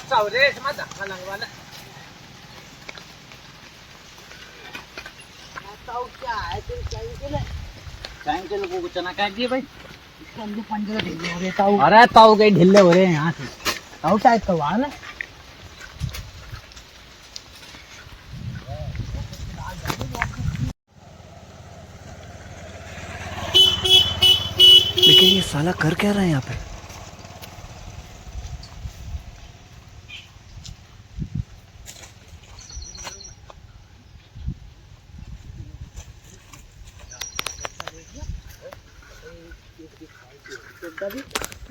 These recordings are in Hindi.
सावरे मत धक्का लगवाना ताऊ क्या है तेरे साइकिल को चना काट दिए भाई इसके अंदर पंजे ढीले हो रहे ताऊ अरे ताऊ के ढीले हो रहे हैं यहाँ से ताऊ टाइप तो वहाँ ना लेकिन ये साला कर क्या रहा है यहाँ पे?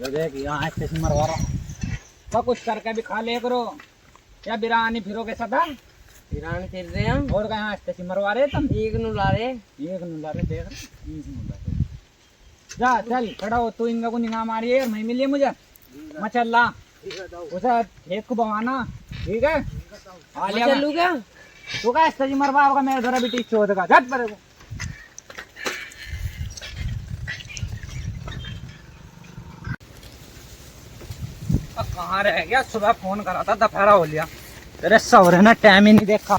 देख यहाँ स्टेशन मरवा रहा तो कुछ करके भी खा ले करो क्या बिरानी फिरोगे सदा बिरानी फिर रहे हम और यहाँ स्टेशन मरवा रहे तुम एक नु ला रहे देख जा चल खड़ा हो तू इनका को निगाह मारी है मैं मिलिए मुझे मचल्ला उसे खेत को बवाना ठीक है आ लिया चलू क्या तू का स्टेशन मरवा होगा मेरे घर बेटी चोद का झट पर कहाँ रह गया सुबह फोन करा था दोपहरा हो लिया तेरे सवरे ने टाइम ही नहीं देखा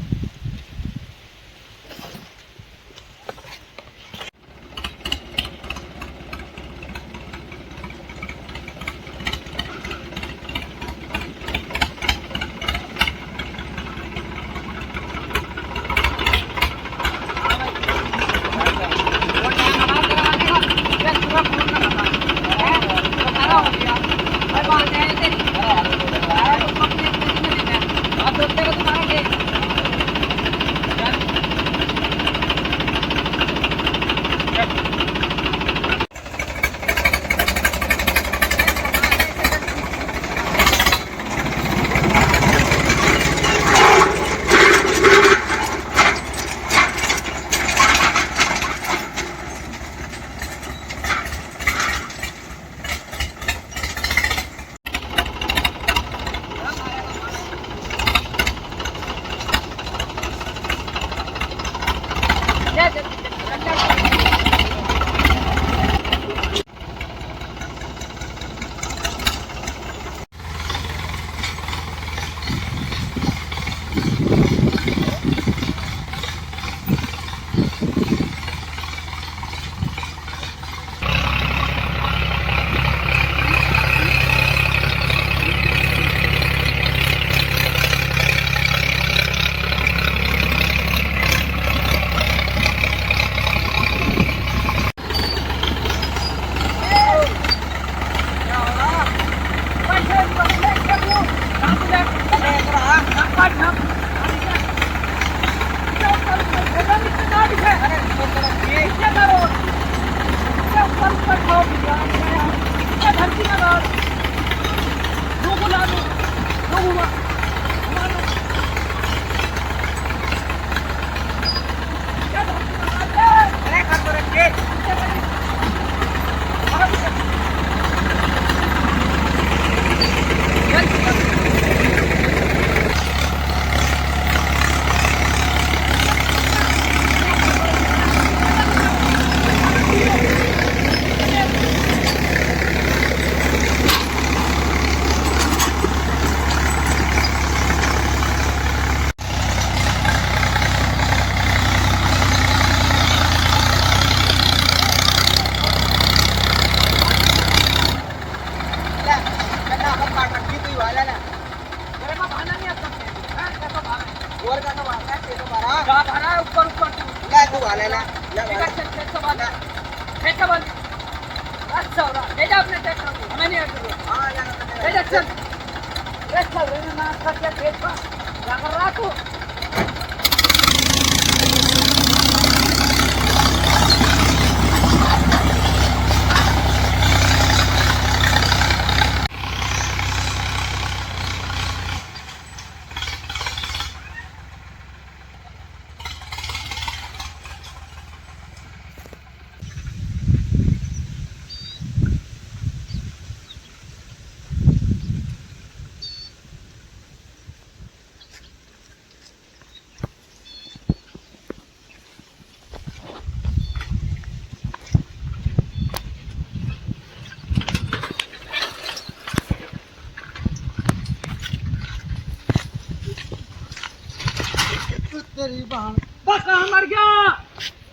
बस कहाँ मर गया?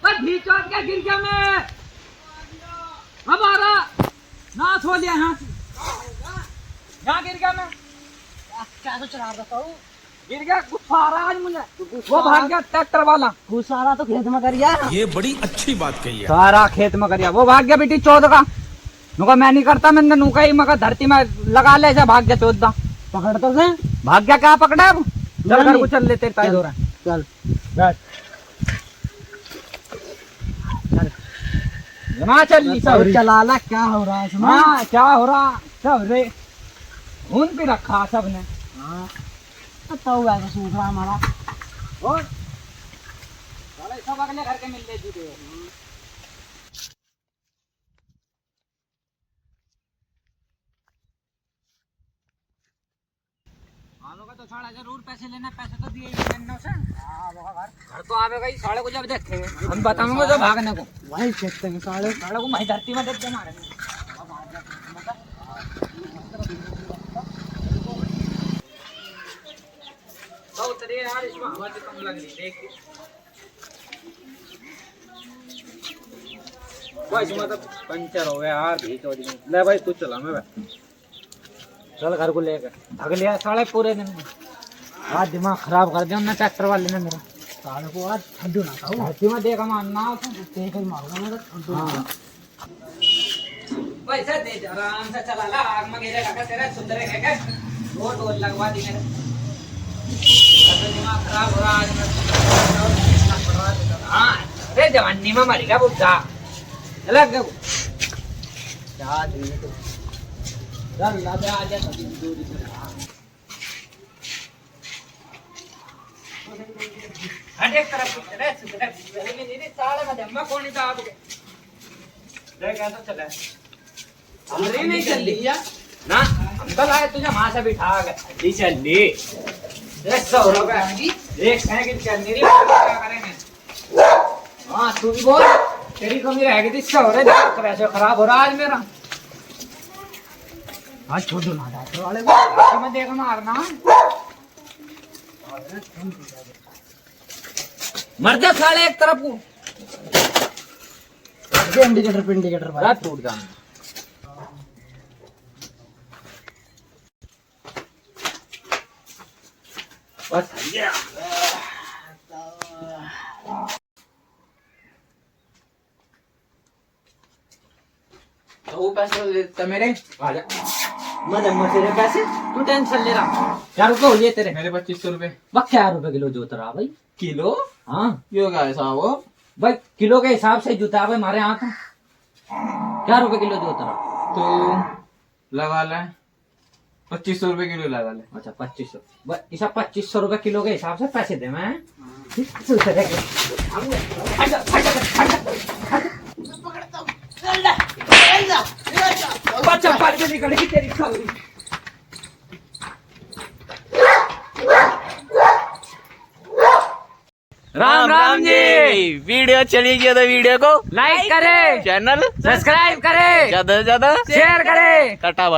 बस भीतर क्या गिर गया मैं? हमारा नाश हो लिया यहाँ से। यहाँ गिर गया मैं। क्या तो चला रहा हूँ। गिर गया, गुस्सा आ रहा है आज मुझे। वो भाग गया ट्रैक्टर वाला। सारा तो खेत में करिया। ये बड़ी अच्छी बात कही है। सारा खेत में करिया। वो भाग गया बेटी 14 का। नुका मैं नहीं करता, मैंने नुका ही मगर धरती में लगा ले, ऐसे भाग गया 14। पकड़ तो से भाग गया, क्या पकड़ा अब? चल घर को चल लेते ताई दो चल बैठ। जमा चल ली सब। चला ला, क्या हो रहा है इसमें? हाँ क्या हो रहा सब रे, खून पे रखा सबने। हाँ तो ऐसा सोच रहा हमारा। और साले सब अगले घर के मिल ले जुटे। आवेगा तो साढ़े जरूर पैसे लेना, पैसे तो दिए ही मैंने उसे। घर तो आवेगा ही, साढ़े को जब देखेंगे हम बताऊंगा तो भागने को। वही खेतते हैं साढ़े को वही धरती में देख के मारेंगे। उतरिए यार, इसमें हवा तो कम लग रही देख के। भाई इसमें तो पंचर हो गया यार, भी चोरी में। ले भाई तू चला, मैं बैठ। चल घर को लेकर भाग लिया साले पूरे दिन में। आज दिमाग खराब कर दिया ना ट्रैक्टर वाले ने मेरा। साढ़े को आज ठंडू ना खाऊ। धरती में देखा मारना तेज मारूंगा मैं तो। हाँ पैसा दे जा, आराम से चला ला। आग में गिरे लगा तेरा सुंदर है क्या? दो टोल लगवा दी मेरे। दिमाग खराब हो रहा आज मैं। हाँ अरे जवानी में मर गया बुढ़ा। लग गया क्या दिन तो चल लादे आ जा कभी दूर से। हट एक तरफ चले सुधर मेरी साले में धम्मा कोनी था आपके देख ऐसा चला हमरी नहीं चल लिया ना। हम तो लाए तुझे वहां से बिठा गए जी चल ली। 100 रुपए एक साइकिल चलनी रही, क्या करेंगे? हाँ तू भी बोल, तेरी कमी रहेगी तो इसका हो रहा है। पैसे खराब हो रहा आज मेरा। आज छोड़ दो ना डॉक्टर वाले को, मैं देखा मारना। मर जा साले एक तरफ को। इंडिकेटर रात टूट जाना। बस गया। तो वो पैसे देता मेरे आ जा। मैं तेरे पैसे तू टेंशन ले रहा। क्या रुपए हो गए तेरे? मेरे 2500 रुपए। बस क्या रुपए किलो जूता रहा भाई? किलो? हाँ यो क्या है साहब? भाई किलो के हिसाब से जूता है भाई हमारे यहाँ तो। क्या रुपए किलो जूता रहा? तो लगा ले 2500 रुपए किलो लगा ले। अच्छा 2500। इसा 2500 रुपए किलो के हिसाब से पैसे दे मैं। बच्चा पार के निकलेगी तेरी खबरी। राम राम जी। वीडियो चली गया तो वीडियो को लाइक करे, चैनल सब्सक्राइब करे, ज्यादा से ज्यादा शेयर करे। कटा भाई।